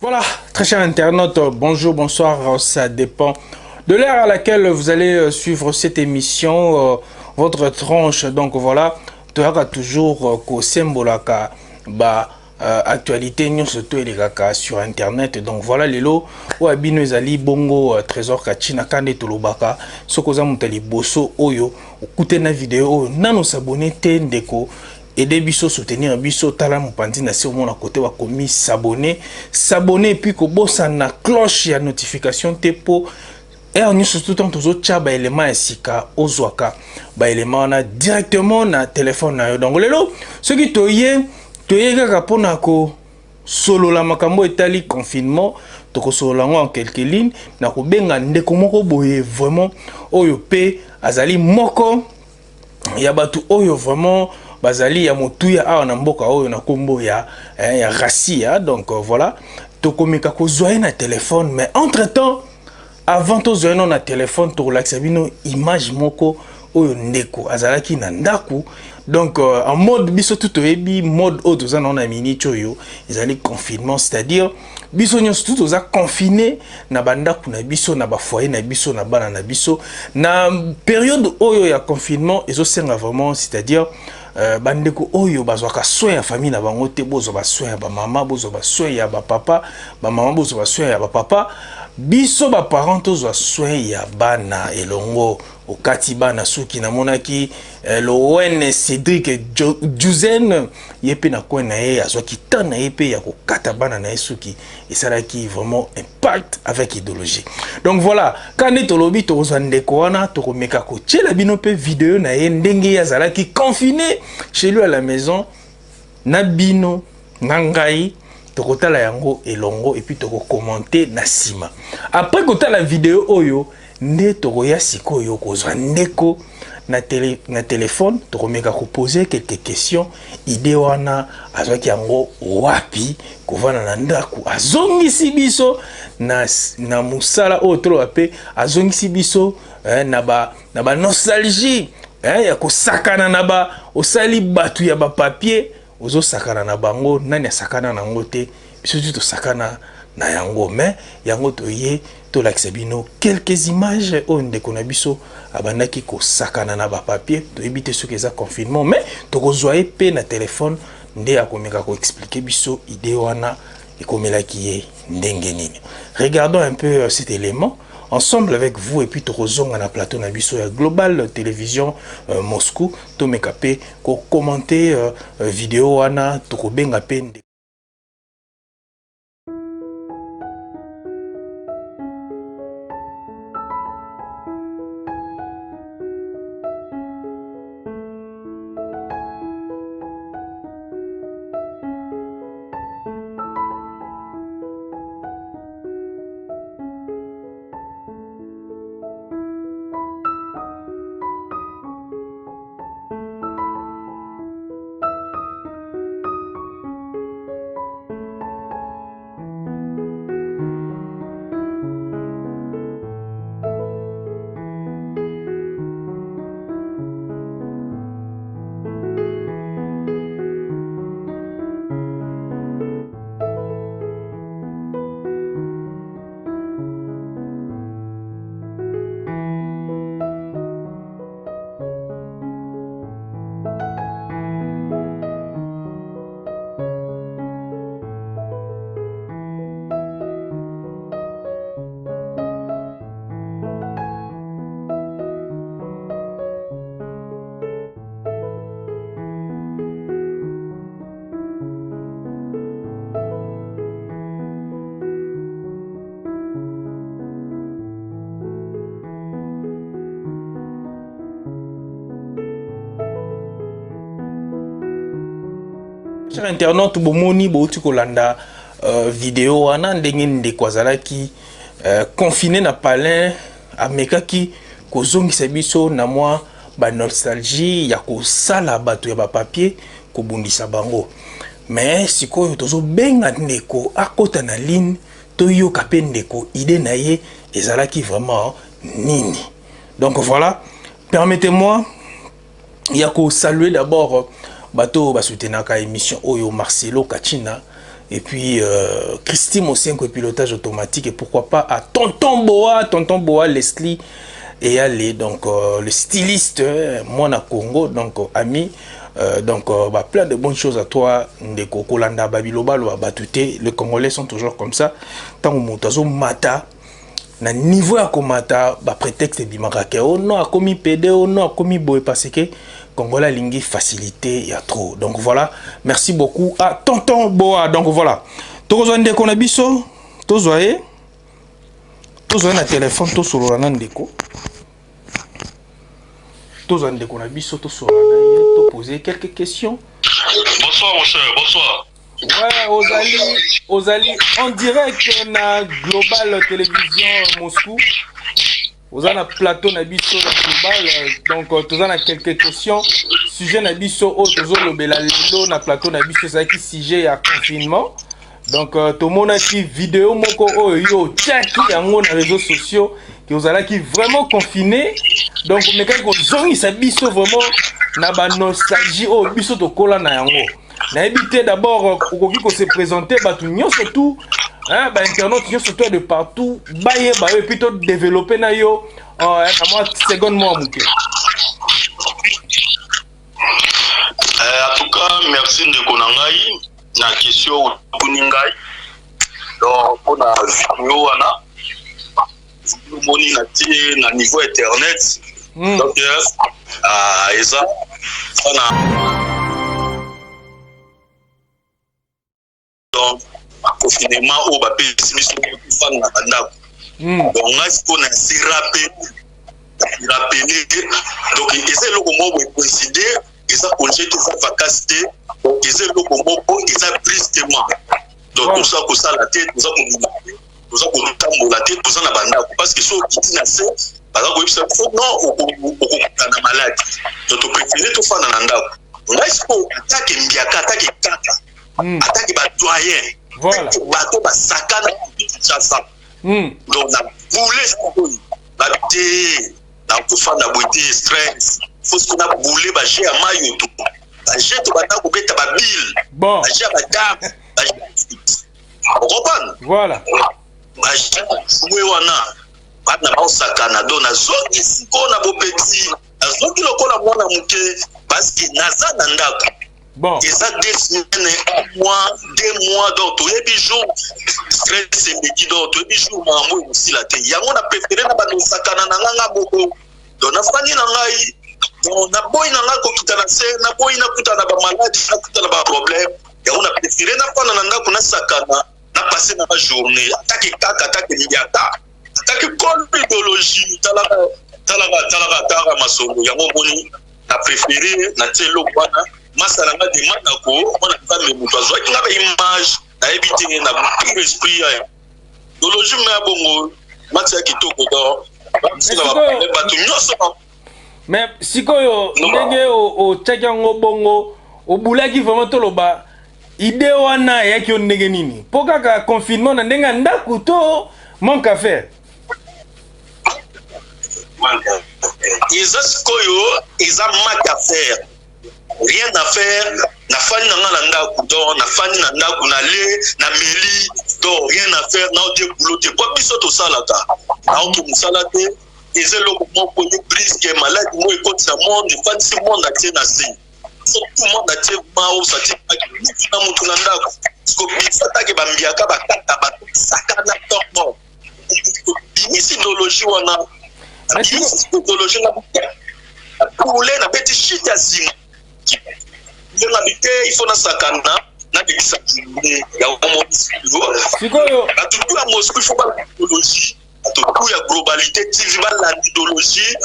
Voilà, très chers internautes, bonjour, bonsoir, ça dépend de l'heure à laquelle vous allez suivre cette émission, votre tranche. Donc voilà, tu auras toujours qu'au symbole actualité surtout les kaka sur internet. Donc voilà les lots où abino ezali bongo trésor kachina kande tolobaka sokoza mutali bosso oyo okute na vidéo nano s'abonner te ndeko aider biso soutenir biso tala mopanzi na se au monde à côté wa komi s'abonner puis ko bossa na cloche ya notification te po et on surtout tant aux autres ba élément esika ozwaka ba élément na directement na téléphone na yo. Donc lelo ce qui toye kaka pona ko solo la makambo etali confinement toko solo en quelques lignes na ko benga ndeko moko boye vraiment oyo pe azali moko ya batu oyo vraiment bazali ya motuya awa na mboka oyo na kombo ya Rassia. Donc voilà tokomeka ko zoyer na téléphone, mais entre temps avant to zoyer na téléphone to relaxa bino image moko oyo ndeko azalaki na ndaku. Donc en mode biso tout oyebi mode oyo toza na minute oyo ezali confinement, c'est-à-dire biso nyonso tout oza confiné na bandaku na biso na ba foyer na biso na bana na biso na période oyo ya confinement ezosenga vraiment, c'est-à-dire bandeko oyo bazwaka soin ya famille na bango te, bozo ba soin ya ba mama, bozo ba soin ya ba papa, ba mama bozo ba soin ya ba papa, biso ba parents tozwa soin ya bana elongo okati bana suki na monaki lo wen Cédric Juzen yepe na ko na ye azwaki tan na yepe ya kokata bana na suki et ça là qui vraiment impact avec idéologie. Donc voilà, quand est tolobi tozwa ndeko wana tokomeka ko tchela bino pe vidéo na ye ndenge ya zala qui confiné chez lui à la maison na bino nangai tokotala yango elongo et puis toko commenter na sima. Après kota la vidéo oyo nde tokoya sikoyo kozwa ndeko na téléphone tokomeka ko poser quelques questions idée wana azwaki yango wapi kovana na ndaku azongisi biso na musala otro ape azongisi biso na ba nostalgie ya kosakana na ba osali batu ya ba papier ozo sakana na bango nani asakana na ngo te biso tu to sakana na yango. Mais yango toye to lakisa bino quelques images o ndeko na biso abandaki ko sakana na ba papier to éviter ce que ça confinement, mais to kozwaye pe na téléphone nde akomeka ko expliquer biso idée wana ekomelaki ye ndenge nini. Regardons un peu cet élément ensemble avec vous et puis tozonga na plateau na biso ya Global Télévision Moscou to mekape ko commenter vidéo wana to ko benga pe. Chers internautes, bomoni bouti kolanda vidéo wana ndenge ndeko azalaki confiné na palais amekaki kozongisa biso na mwa ba nostalgie ya kosala bato ya ba papier kobundisa bango. Mais sikoyo tozo benga ndeko akota na ligne to yoka pe ndeko idée na ye ezalaki vraiment nini. Donc voilà, permettez-moi ya ko saluer d'abord bato ba soutenaka émission oyo Marcelo Kachina Et puis Christine Mosenko pilotage automatique, et pourquoi pas à Tonton Boa Leslie et allez donc le styliste moi na Congo, donc ami. Donc plein de bonnes choses à toi Ndeko Kolanda Babiloba lo Batute. Les Congolais sont toujours comme ça. Tant au montazo mata na niveau à komata prétexte bimarake oh non a commis PD oh non a commis boy parce que Congolais lingi facilité il y a trop. Donc voilà, merci beaucoup à Tonton Boa. Donc voilà, tozo Ndeko na biso tozo na téléphone to solo na Ndeko. Tous en déconabiso, tous poser quelques questions. Bonsoir mon cher, bonsoir. Ouais, Ozali, en direct na Global Télévision Moscou. Vous avez un plateau nabiso Global, donc tous en quelques questions. Sujet nabiso au tous le belalo na plateau nabiso ça qui sujet à confinement. Donc tout le monde a qui vidéo moko yo check yango na réseaux sociaux que vous allez qui vraiment confiné. Donc mais quand vous ça biso vraiment na ba nostalgie au biso to kola na yango. Na éviter d'abord qu'on se présenter ba tout surtout hein ba internet surtout de partout ba et puis to développer na yo en moi seconde mois muke. En tout cas, merci de konangai na question kuningai. Donc on a vidéo wana moni na niveau internet. Donc eza donc confinement au ba pessimisme fan na bandako. Donc ngai ko na si rappeler donc eza le moment où coïncider eza congé de vacances donc eza le moment où eza tristement donc tout ça ko ça la tête nous avons la tête pour ça na bandako parce que so kiti na se par exemple non au malade donc tu préfères tout faire na ndako ngai ko attaque mbiaka attaque kaka attaque ba doyen voilà bato ba sakana ça donc na boule ba té na kufa na boité stress faut ce qu'on a boulé ba j'ai à mayo tout ba j'ai to bata ko beta ba bill bon ba j'ai ba dam ba on comprend voilà ba j'ai joué wana ba na ba sakana do na zoki siko na bo petit azoki lokola mwana muke parce que naza na ndako bon et ça 2 semaines 1 mois 2 mois donc tous les jours stress et médit donc tous les jours mambo aussi la té yango na préféré na ba no sakana na nganga boko donc na fani na ngai donc na boy na ngako kitana se na boy na kutana ba maladie na kutana ba problème yango na préféré na fana na ndako na sakana na passer na journée attaque kaka attaque miliata attaque comme idéologie talaka masolo yango boni na préféré na telo bana masala nga demande ko mona tsambe mutu azwaki nga ba image na ebité na pure esprit ya idéologie me bongo matia kitoko do bato nyonso mais sikoyo ndenge o tchakango bongo obulaki vraiment toloba idée wana yaki ndenge nini po kaka confinement na ndenga ndaku to manque à faire ils sikoyo ils ont manque à faire rien à faire na fani na nga na ndaku donc na fani na ndaku na le na meli donc rien à faire na de boulot te po biso to salaka na oki musala te ils ont le moko ni brisque malade mo ekoti na monde fani si monde a tie na si tout le monde a tie mao sa tie na mutu na ndaku ko bisa ta ke bambiaka bakata ba sakana tomo ici idéologie wana idéologie na pour les na petit shit ya zima il faut na sakana na bisa ya homo sikoyo atutu ya Moscou il faut pas idéologie atutu ya globalité TV ba la idéologie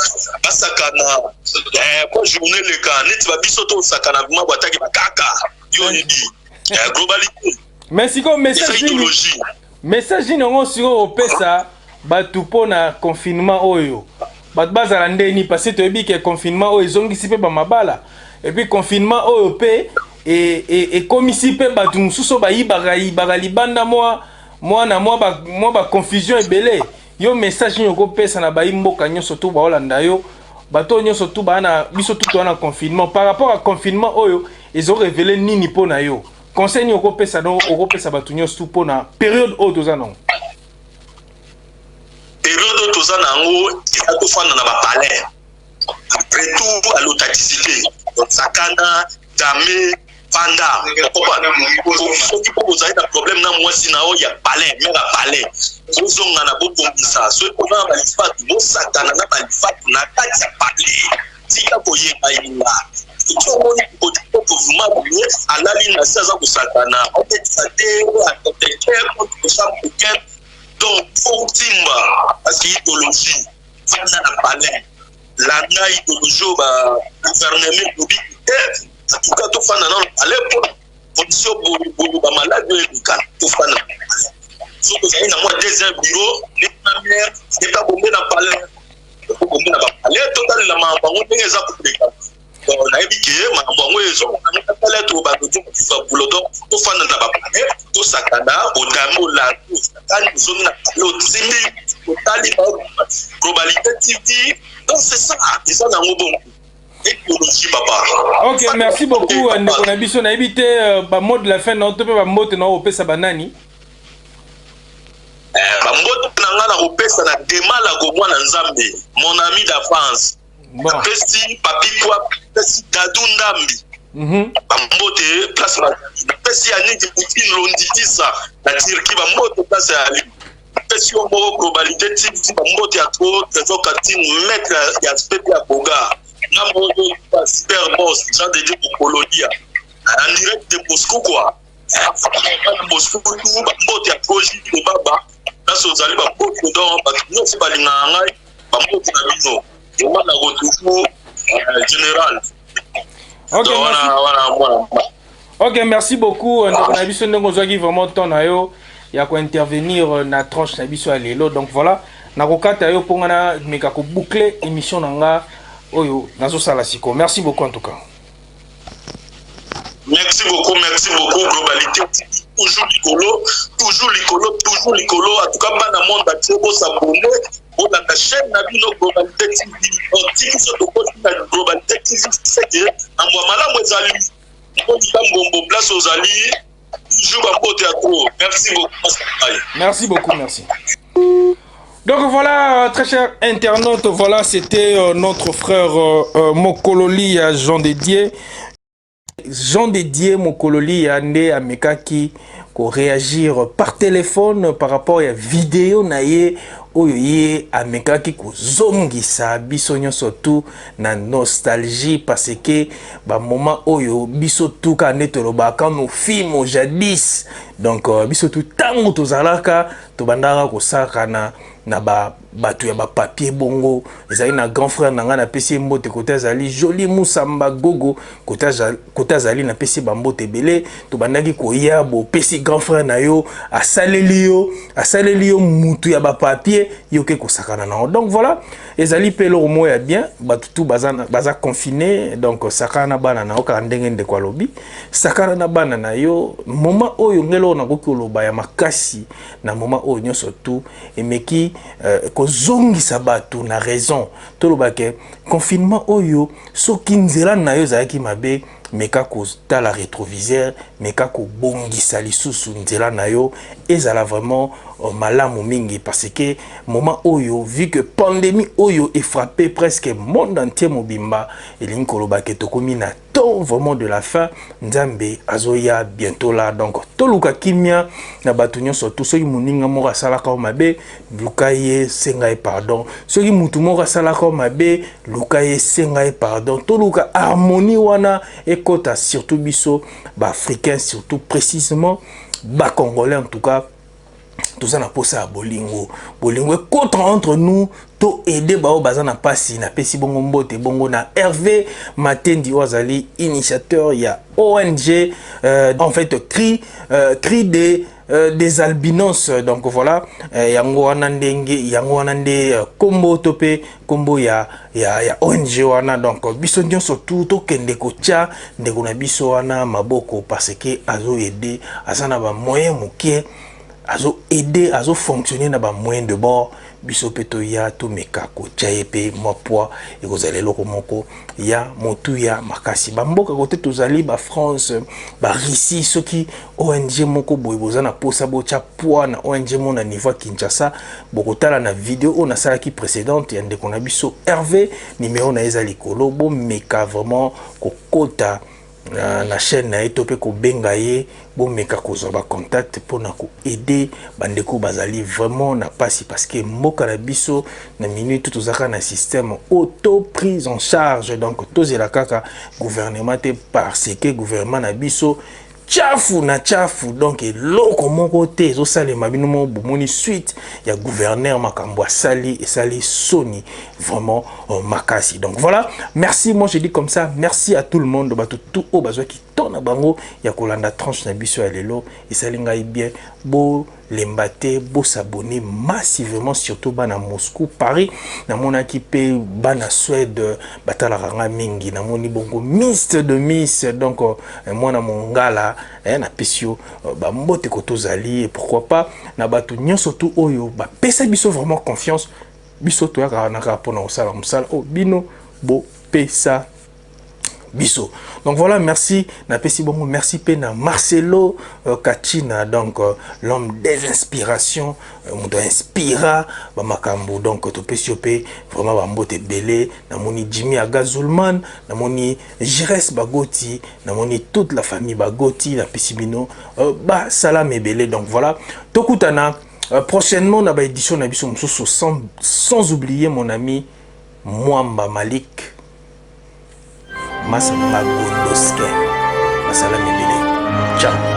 ba sakana pour journée le cas net ba biso to sakana vraiment bataki bakaka yo ni globalité mais sikoyo message ni ngo sikoyo opesa batu pona confinement oyo bat bazala ndeni parce que toyebi ke confinement oyo ezongisi pe ba mabala et puis confinement oyo pe et comme ici pe batu mususu ba yibaka libanda moi ba confusion ebele yo message ni ko pesa na ba mboka nyonso to ba olanda yo bato nyonso to ba na biso tout na confinement par rapport à confinement oyo ils ont révélé nini pona yo conseil ni okopesa no okopesa batunyo stupo na période oyo toza nango. Période oyo toza nango eza tofanda na bapalais. Après tout à l'authenticité. Sakana, Dame, Panda. Soki po kozali na problème na mwasi na oyo ya palais, mais la palais. Bozonga na bobongisa. Soki kozala na balifatu, bosakana na balifatu na kati ya palais. Tika koyeba inga. Soki omoni alali na se aza kosakana. Oketisa te, akoteke, okosa moke. Donc, faut timba, parce que idéologie, fanda na palais. Lana idéologie, gouvernement public, en tout cas, tout fan dans le palais pour condition pour malade de l'éducat, tout fan dans le palais. Sauf que vous avez un deuxième bureau, les premières, c'est pas bombé dans le palais. Bombé dans le palais, total, la main, on est les applications. On a éduqué, mais on a un palais, tout va nous dire que tu vas boulot, tout fan dans le palais, tout sakana, au damo, la zone, l'autre, c'est total, globalité, TV. Donc c'est ça, ils sont dans le bon. Ok, merci beaucoup. On a besoin d'éviter le mot de la fin. On peut pas mot de nous opé ça banani. Mot de nangana opé ça na demala gomwa na Nzambe. Mon ami d'avance. Bon. Pesi papi quoi, pesi dadundambi. Mot de place la. Pesi ani de Poutine londitisa la Turquie. Mot de place à lui. Pesi au mot globalité type mot de trop trésor catine mettre l'aspect à Boga. Super boss, Jean de Dieu pour Colonia. En direct de Moscou, quoi. Moscou, tout, il y a projet de Baba. Là, si vous allez, nous, c'est pas les Nangai, et on a retrouvé général. Ok, ok, merci beaucoup. On a vu ce nom vraiment ton ayo. Il y a quoi intervenir na tranche na biso alelo. Donc voilà, na kokata yo pongana meka ko boucler émission nanga. Oyo, nazo salasiko. Merci beaucoup en tout cas. Merci beaucoup, globalité. Toujours l'icolo, toujours l'icolo, toujours l'icolo. En tout cas, dans le monde entier, vous s'abonner. Vous avez la chaîne Nabino Globalité TV. Si vous êtes la Globalité TV, c'est que, en moi, madame, vous allez, vous avez place aux alliés. Toujours un beau théâtre. Merci beaucoup. Merci beaucoup, merci. Donc voilà, très chers internautes, voilà, c'était notre frère Mokololi Jean Dédié. Jean Dédié Mokololi Ande Amekaki ko réagir par téléphone par rapport à la vidéo naie oye Amekaki ko zongisa biso nyonso tout na nostalgie parce que ba moment oyo biso tout ka netoloba quand nos films jadis donc biso tout tango tozalaka to bandaka ko sakana na batu ya ba papier bongo ezali na grand frère nanga na pesi mbote kota zali joli musamba gogo kota zali na pesi bambote belé to bandaki ko yabo pesi grand frère na yo asaleli yo mutu ya ba papier yoke ko sakana na. Donc voilà, ezali pelo mo ya bien batu tout baza confiné donc sakana bana na oka ndenge nde kwa lobi sakana na bana na yo moment oyo ngelo na kokoloba ya makasi na moment oyo nyonso tout emeki kozongisa batu na raison tolobake confinement oyo soki nzela na yo zaki mabe meka ko tala rétroviseur meka ko bongisa lisusu nzela na yo ezala vraiment malamu mingi parce que moment oyo vu que pandémie oyo est frappé presque monde entier mobimba elingi kolobake tokomi na temps vraiment de la fin nzambe azoya bientôt là donc toluka kimia na batu nyonso tout soki moninga moko asalaka mabe luka ye senga e pardon soki mutu moko asalaka mabe luka ye senga e pardon toluka harmonie wana ekota surtout biso ba africain surtout précisément ba congolais en tout cas tout ça na posa ya bolingo contre entre nous to aider bao bazana pasi na pesi bongo mbote bongo na Hervé Matendi Ozali initiateur ya ONG en fait cri des albinos donc voilà yango wana ndenge yango wana nde kombo tope kombo ya ONG wana donc biso nyonso tout to kende ko tia ndeko na biso wana maboko parce que azo aider azana ba moyen mokie azo aider azo fonctionner na ba moyen de bord biso peto ya to mekako chayepe mopwa et kozale loko moko ya motu ya makasi bamboka kote tozali ba France ba Russie soki ONG moko boye bozana posa bocha poa na ONG mona niveau Kinshasa bokotala na vidéo on a sala qui précédente ya ndeko na biso Hervé numéro na eza likolo bo meka vraiment kokota na chaîne na etope ko benga ye bo meka kozwa ba contact pona ko aider bandeko bazali vraiment na pasi parce que mboka na biso na minute tozaka na système auto prise en charge donc tozela kaka gouvernement te parce que gouvernement na biso chafu na chafu donc eloko moko te ezosalema bino mo bomoni suite ya gouverneur makambo sali et sali soni vraiment makasi. Donc voilà, merci, moi je dis comme ça, merci à tout le monde bato tout au bazwa qui tona bango ya kolanda tranche na biso ya lelo et sali ngai bien bo lembate bo s'abonner massivement surtout bana Moscou Paris na monaki pe bana Suède batala ranga mingi na moni bongo Miss de Miss donc moi na mongala na pesio ba mbote kotozali et pourquoi pas na batu nyonso tout oyo ba pesa biso vraiment confiance biso to ya na rapona osala musala o bino bo pesa biso. Donc voilà, merci na pesi bongo, merci pena Marcelo Kachina donc l'homme des inspirations moto inspira ba makambo donc to pesi pe vraiment ba mbote belé na moni Jimmy Agazulman na moni Jires Bagoti na moni toute la famille Bagoti na pesi bino ba salam ebelé. Donc voilà, tokutana prochainement na ba édition na biso mususu sans oublier mon ami Mwamba Malik Masa Magondoske. Masalam ebele. Ciao.